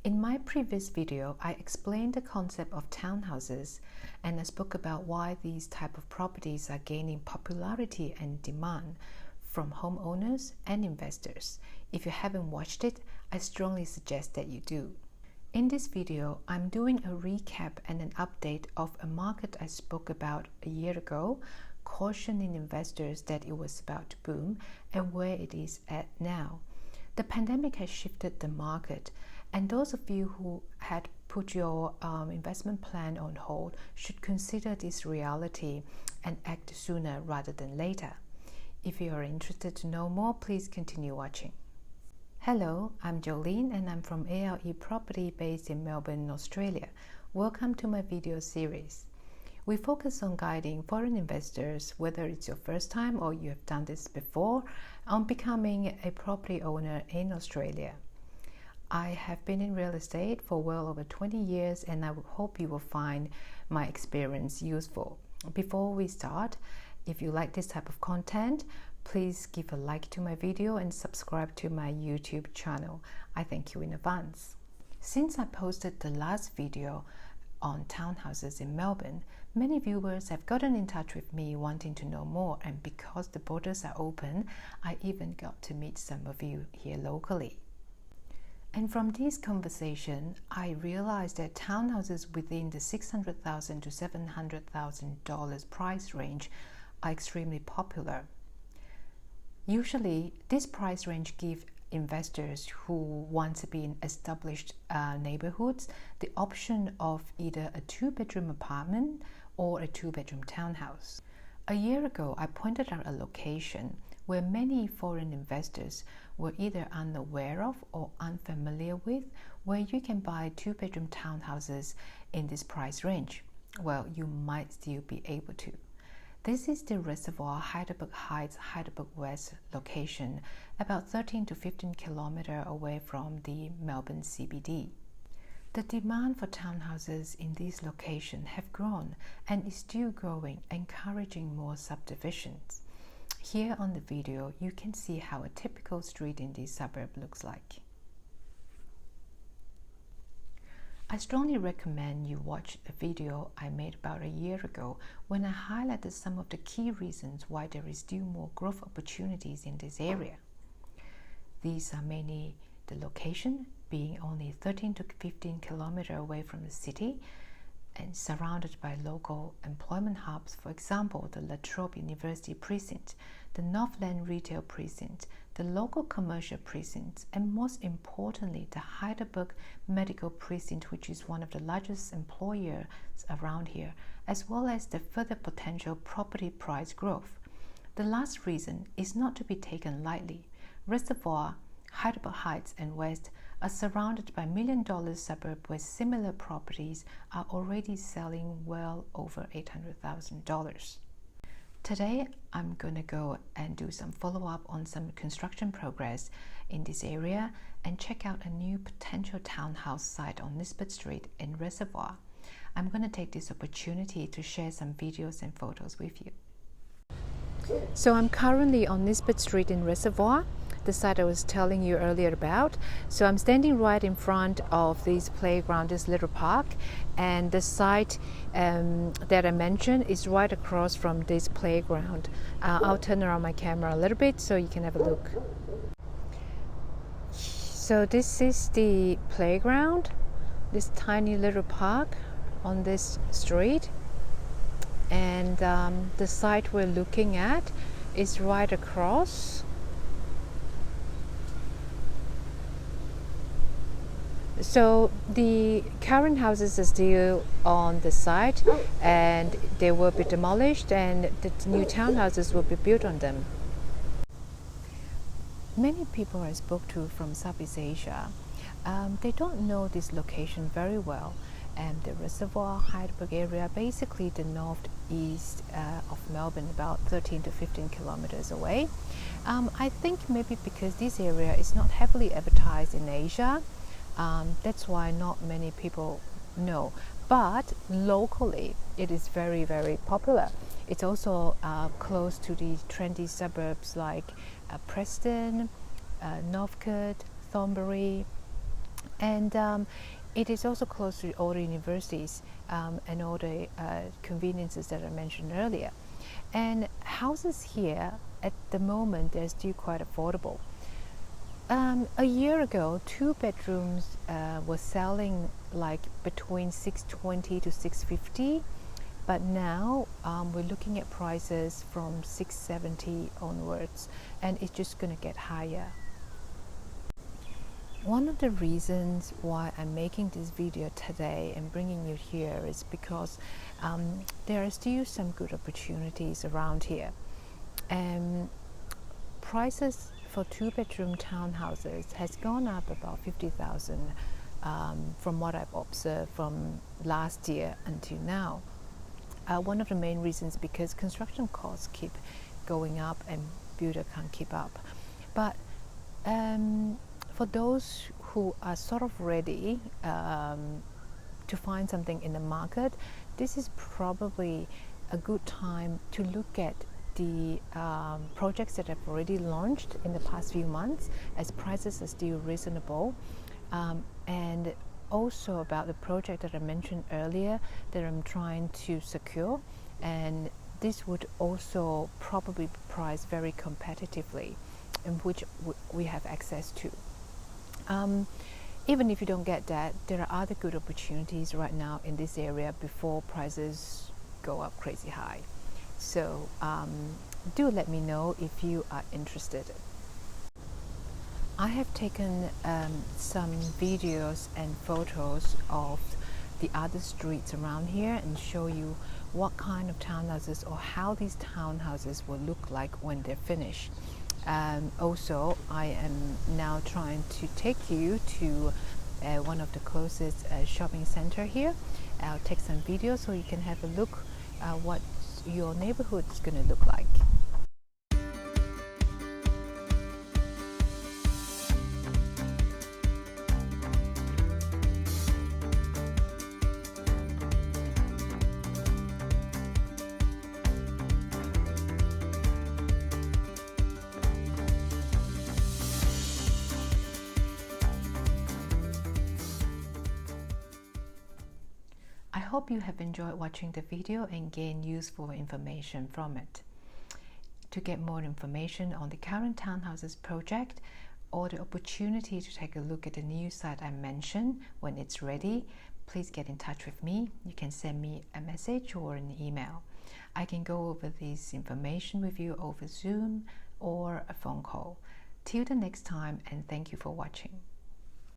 In my previous video, I explained the concept of townhouses and I spoke about why these type of properties are gaining popularity and demand from homeowners and investors. If you haven't watched it, I strongly suggest that you do. In this video, I'm doing a recap and an update of a market I spoke about a year ago, cautioning investors that it was about to boom and where it is at now. The pandemic has shifted the market, and those of you who had put your investment plan on hold should consider this reality and act sooner rather than later. If you are interested to know more, please continue watching. Hello, I'm Jolene and I'm from ALE Property based in Melbourne, Australia. Welcome to my video series. We focus on guiding foreign investors, whether it's your first time or you have done this before, on becoming a property owner in Australia. I have been in real estate for well over 20 years and I hope you will find my experience useful. Before we start, if you like this type of content, please give a like to my video and subscribe to my YouTube channel. I thank you in advance. Since I posted the last video on townhouses in Melbourne, many viewers have gotten in touch with me wanting to know more, and because the borders are open, I even got to meet some of you here locally. And from this conversation, I realized that townhouses within the $600,000 to $700,000 price range are extremely popular. Usually, this price range gives investors who want to be in established neighborhoods the option of either a two-bedroom apartment or a two-bedroom townhouse. A year ago, I pointed out a location where many foreign investors were either unaware of or unfamiliar with, where you can buy two-bedroom townhouses in this price range. Well, you might still be able to. This is the Reservoir Heidelberg Heights, Heidelberg West location, about 13 to 15 kilometers away from the Melbourne CBD. The demand for townhouses in this location have grown and is still growing, encouraging more subdivisions. Here on the video, you can see how a typical street in this suburb looks like. I strongly recommend you watch a video I made about a year ago when I highlighted some of the key reasons why there is still more growth opportunities in this area. These are mainly the location, being only 13 to 15 kilometers away from the city and surrounded by local employment hubs, for example, the La Trobe University Precinct, the Northland Retail Precinct, the local commercial precincts, and most importantly, the Heidelberg Medical Precinct, which is one of the largest employers around here, as well as the further potential property price growth. The last reason is not to be taken lightly. Reservoir, Heidelberg Heights and West are surrounded by million-dollar suburb where similar properties are already selling well over $800,000. Today, I'm going to go and do some follow-up on some construction progress in this area and check out a new potential townhouse site on Nisbet Street in Reservoir. I'm going to take this opportunity to share some videos and photos with you. So I'm currently on Nisbet Street in Reservoir, the site I was telling you earlier about. So I'm standing right in front of this playground, this little park, and the site that I mentioned is right across from this playground. I'll turn around my camera a little bit so you can have a look. So this is the playground, this tiny little park on this street, and the site we're looking at is right across. So the current houses are still on the site and they will be demolished and the new townhouses will be built on them. Many people I spoke to from Southeast Asia, they don't know this location very well. And the Reservoir Heidelberg area, basically the northeast of Melbourne, about 13 to 15 kilometers away. I think maybe because this area is not heavily advertised in Asia, that's why not many people know. But locally, it is very, very popular. It's also close to the trendy suburbs like Preston, Northcote, Thornbury, And it is also close to all the universities and all the conveniences that I mentioned earlier. And houses here at the moment, they're still quite affordable. A year ago, 2 bedrooms were selling like between 620 to 650, but now we're looking at prices from 670 onwards, and it's just going to get higher. One of the reasons why I'm making this video today and bringing you here is because there are still some good opportunities around here. Prices for 2-bedroom townhouses has gone up about 50,000 from what I've observed from last year until now. One of the main reasons because construction costs keep going up and builder can't keep up. But for those who are sort of ready to find something in the market, this is probably a good time to look at the projects that have already launched in the past few months, as prices are still reasonable, and also about the project that I mentioned earlier that I'm trying to secure, and this would also probably be priced very competitively, in which we have access to. Even if you don't get that, there are other good opportunities right now in this area before prices go up crazy high. So do let me know if you are interested. I have taken some videos and photos of the other streets around here and show you what kind of townhouses or how these townhouses will look like when they're finished. Also, I am now trying to take you to one of the closest shopping center here. I'll take some videos so you can have a look at what your neighborhood is going to look like. I hope you have enjoyed watching the video and gained useful information from it. To get more information on the current townhouses project or the opportunity to take a look at the new site I mentioned when it's ready, please get in touch with me. You can send me a message or an email. I can go over this information with you over Zoom or a phone call. Till the next time, and thank you for watching.